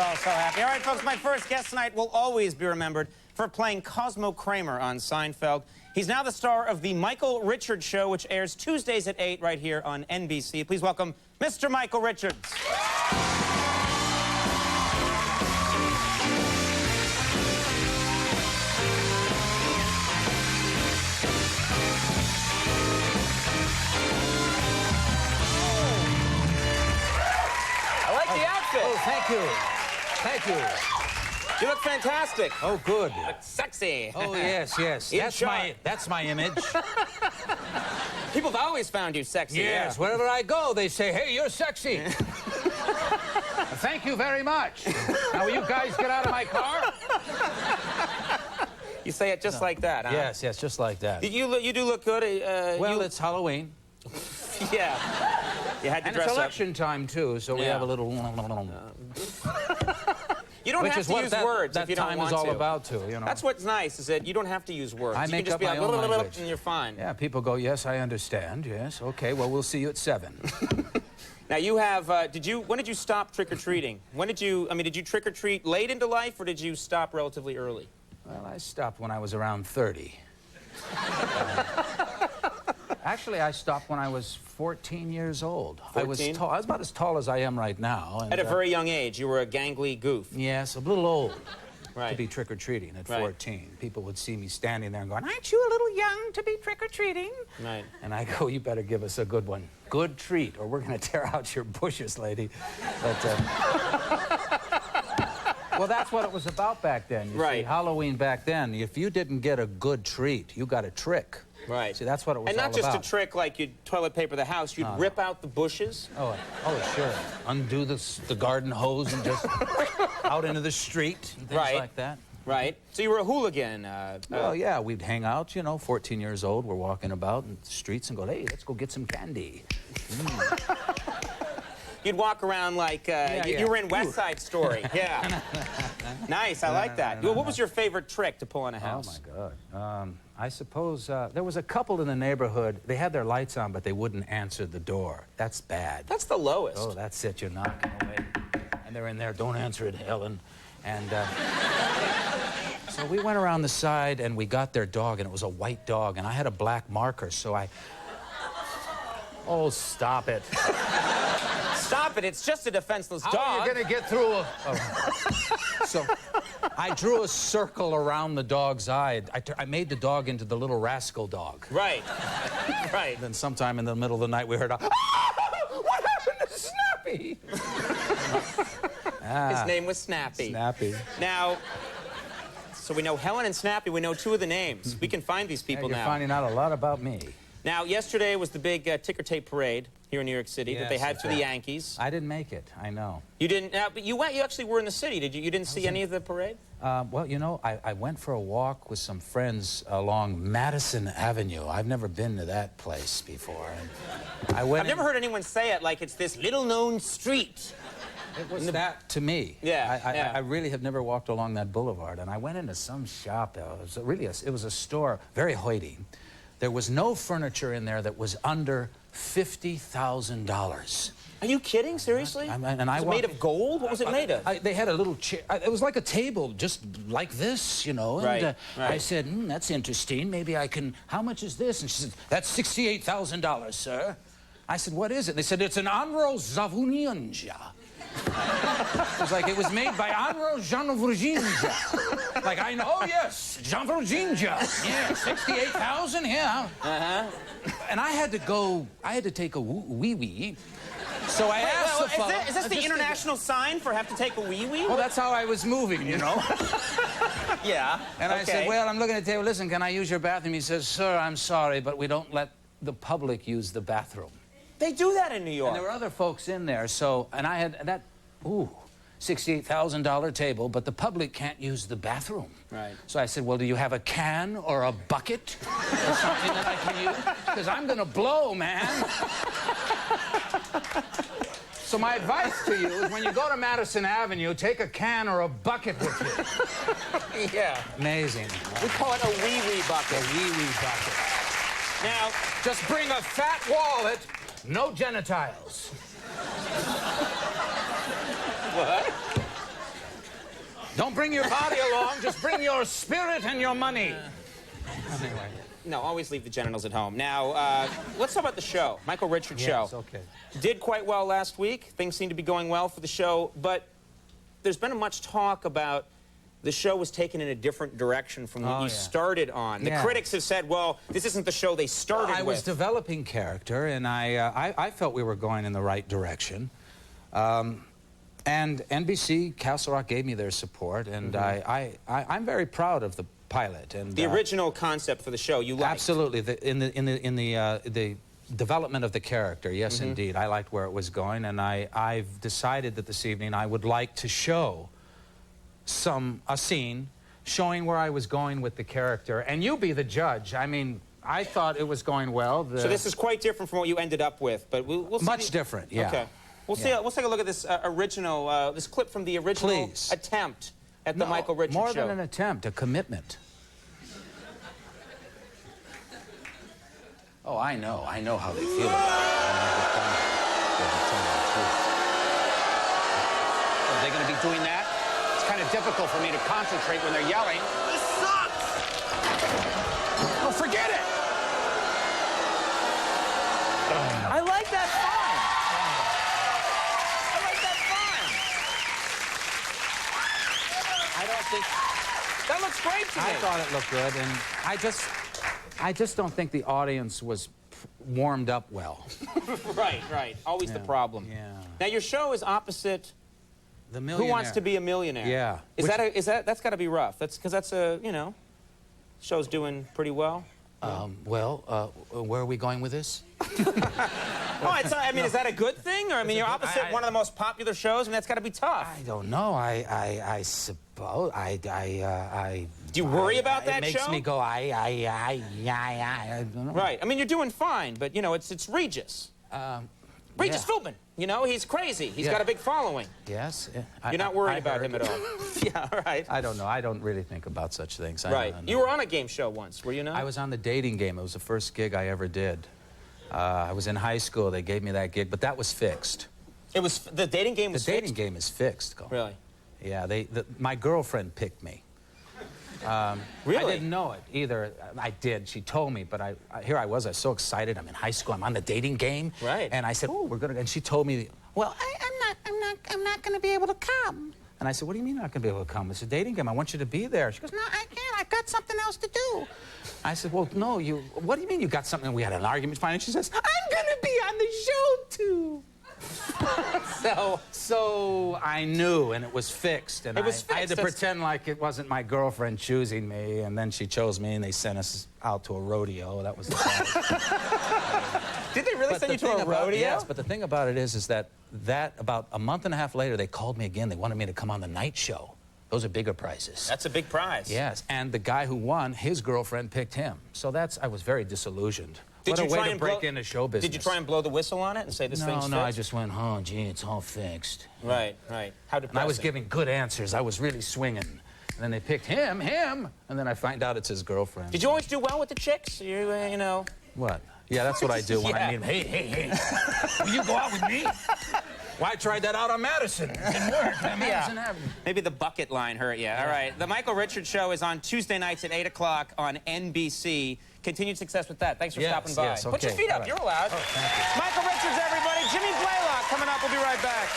all so happy. All right, folks, my first guest tonight will always be remembered for playing Cosmo Kramer on Seinfeld. He's now the star of The Michael Richards Show, which airs Tuesdays at 8 right here on NBC. Please welcome Mr. Michael Richards. I like the outfit. Oh, thank you. Thank you. You look fantastic. Oh, good. You look sexy. Oh, yes, yes. That's my image. People have always found you sexy. Yes, yeah. wherever I go, they say, hey, you're sexy. Thank you very much. Now, will you guys get out of my car? You say it just like that, huh? Yes, yes, just like that. You do look good. Well, it's Halloween. Yeah. You had to And dress it's up. election time, too, so we Yeah. have a little... You don't Which have is to what use that, words that if you don't time want is all to. about, too, you know. That's what's nice, is that you don't have to use words. I you make can just up be my like, own language. and you're fine. Yeah, people go, yes, I understand, yes. Okay, well, we'll see you at 7. Now, you have, when did you stop trick-or-treating? Did you trick-or-treat late into life, or did you stop relatively early? Well, I stopped when I was around 30. Actually, I stopped when I was 14 years old. 14? I was tall. I was about as tall as I am right now. And, At a very young age, you were a gangly goof. yes, a little old Right. to be trick-or-treating at Right. 14. People would see me standing there and going, aren't you a little young to be trick-or-treating? Right. And I go, you better give us a good one. Good treat, or we're going to tear out your bushes, lady. But, well, that's what it was about back then. You Right. see, Halloween back then, if you didn't get a good treat, you got a trick. Right. See, that's what it was And all not just about. a trick like you'd toilet paper the house, you'd rip out the bushes. Oh, sure. Undo the garden hose and just out into the street and things Right. like that. Right. So you were a hooligan. Well, yeah, we'd hang out, you know, 14 years old. We're walking about in the streets and go, hey, let's go get some candy. You'd walk around like you were in West Side Story. Yeah. Nice. I like that. What was your favorite trick to pull on a house? Oh, my God. I suppose there was a couple in the neighborhood. They had their lights on, but they wouldn't answer the door. That's bad. That's the lowest. Oh, that's it. You're knocking away. And they're in there. Don't answer it, Helen. And so we went around the side, and we got their dog, and it was a white dog, and I had a black marker, so I... Oh, stop it. Stop it. It's just a defenseless dog. How are you going to get through So I drew a circle around the dog's eye. I made the dog into the little rascal dog. Right. Right. Then sometime in the middle of the night, we heard a... What happened to Snappy? His name was Snappy. Snappy. Now, so we know Helen and Snappy. We know two of the names. We can find these people You're now. finding out a lot about me. Now, yesterday was the big ticker tape parade here in New York City that they Yes, had that's for the right. Yankees. I didn't make it, I know. You didn't, but you went. You actually were in the city. Did you? You didn't see any of the parade? Well, you know, I went for a walk with some friends along Madison Avenue. I've never been to that place before. And I've never heard anyone say it like it's this little-known street. It was that to me. Yeah, I really have never walked along that boulevard, and I went into some shop. It was a store, very hoity. There was no furniture in there that was under $50,000. Are you kidding? Seriously? Was it made of gold? What was it made of? They had a little chair. It was like a table, just like this, you know. Right, And right. I said, that's interesting. Maybe I can... How much is this? And she said, that's $68,000, sir. I said, what is it? They said, it's an Anro Zavunianja. It was like it was made by Anro Janavruginja. Like, I know, oh, yes, Janavruginja. Yeah, 68,000, yeah. Uh-huh. And I had to take a wee-wee. So I asked the fellow... Is this the international sign for have to take a wee-wee? Well, that's how I was moving, you know. Yeah. And I said, well, I'm looking at the table. Listen, can I use your bathroom? He says, sir, I'm sorry, but we don't let the public use the bathroom. They do that in New York. And there were other folks in there, so... And I had that... Ooh, $68,000 table, but the public can't use the bathroom. Right. So I said, well, do you have a can or a bucket or something that I can use? Because I'm going to blow, man. So my advice to you is when you go to Madison Avenue, take a can or a bucket with you. Yeah. Amazing. We call it a wee-wee bucket. A wee-wee bucket. Now, Just bring a fat wallet, no genitals. what? Don't bring your body along, just bring your spirit and your money. Anyway. No, always leave the genitals at home. Now, let's talk about the show. Michael Richards show. Yes, okay. Did quite well last week. Things seem to be going well for the show, but there's been much talk about the show was taken in a different direction from what you started on. The critics have said, well, this isn't the show they started with. I was developing character, and I felt we were going in the right direction. And NBC, Castle Rock gave me their support, and I'm very proud of the pilot. And the original concept for the show, you liked. Absolutely. In the development of the character, yes, indeed. I liked where it was going, and I've decided that this evening I would like to show a scene showing where I was going with the character, and you be the judge. I mean, I thought it was going well. So this is quite different from what you ended up with, but we'll see. Much different, yeah. Okay. We'll see. We'll take a look at this original, this clip from the original attempt at the Michael Richards show. More than an attempt, a commitment. Oh, I know how they feel about it. Are they going to be doing that? It's kind of difficult for me to concentrate when they're yelling. This sucks! Oh, forget it! I like that fine. I like that fine. I don't think... That looks great to me. I thought it looked good, and I just don't think the audience was warmed up well. Right. Always the problem. Yeah. Now, your show is opposite The Millionaire. Who Wants to Be a Millionaire? Yeah. That's got to be rough. Because that's a, show's doing pretty well. Where are we going with this? I mean, is that a good thing? Or, I mean, you're opposite one of the most popular shows, and that's got to be tough. I don't know. I suppose. Do you worry about that show? It makes me go, I don't know. Right. I mean, you're doing fine, but, it's Regis. Regis Philbin. He's crazy. He's got a big following. Yes. You're not worried about him at all. Yeah, all right. I don't know. I don't really think about such things. Right. You were on a game show once, were you not? I was on the dating game. It was the first gig I ever did. I was in high school. They gave me that gig, but that was fixed. It was the dating game was fixed? The fixed? dating game is fixed. Cole. Really? Yeah. My girlfriend picked me. Really? I didn't know it either. I did. She told me, but here I was so excited. I'm in high school. I'm on the dating game. Right. And I said, "Oh, we're gonna." And she told me, "Well, I'm not gonna be able to come." And I said, "What do you mean I'm not gonna be able to come? It's a dating game. I want you to be there." She goes, "No, I can't. I've got something else to do." I said, "Well, no. What do you mean you got something?" We had an argument finally. She says, "I'm gonna be on the show too." So I knew, and it was fixed, and I had to pretend like it wasn't my girlfriend choosing me, and then she chose me, and they sent us out to a rodeo. That was the Did they really send you to a rodeo? Yes, but the thing about it is that about a month and a half later, they called me again. They wanted me to come on the night show. Those are bigger prizes. That's a big prize. Yes, and the guy who won, his girlfriend picked him. So I was very disillusioned. What a way to break into show business. Did you try and blow the whistle on it and say this thing's fixed? No, I just went, oh, gee, it's all fixed. Right. How depressing. And I was giving good answers. I was really swinging. And then they picked him, and then I find out it's his girlfriend. Did you always do well with the chicks? What? Yeah, that's what I do when I meet them. Hey, will you go out with me? Well, I tried that out on Madison. It didn't work. Madison Avenue. Maybe the bucket line hurt you. All right. The Michael Richards Show is on Tuesday nights at 8 o'clock on NBC. Continued success with that. Thanks for stopping by. Yes, okay. Put your feet up. Right. You're allowed. Oh, thank you. Michael Richards, everybody. Jimmy Blaylock coming up. We'll be right back.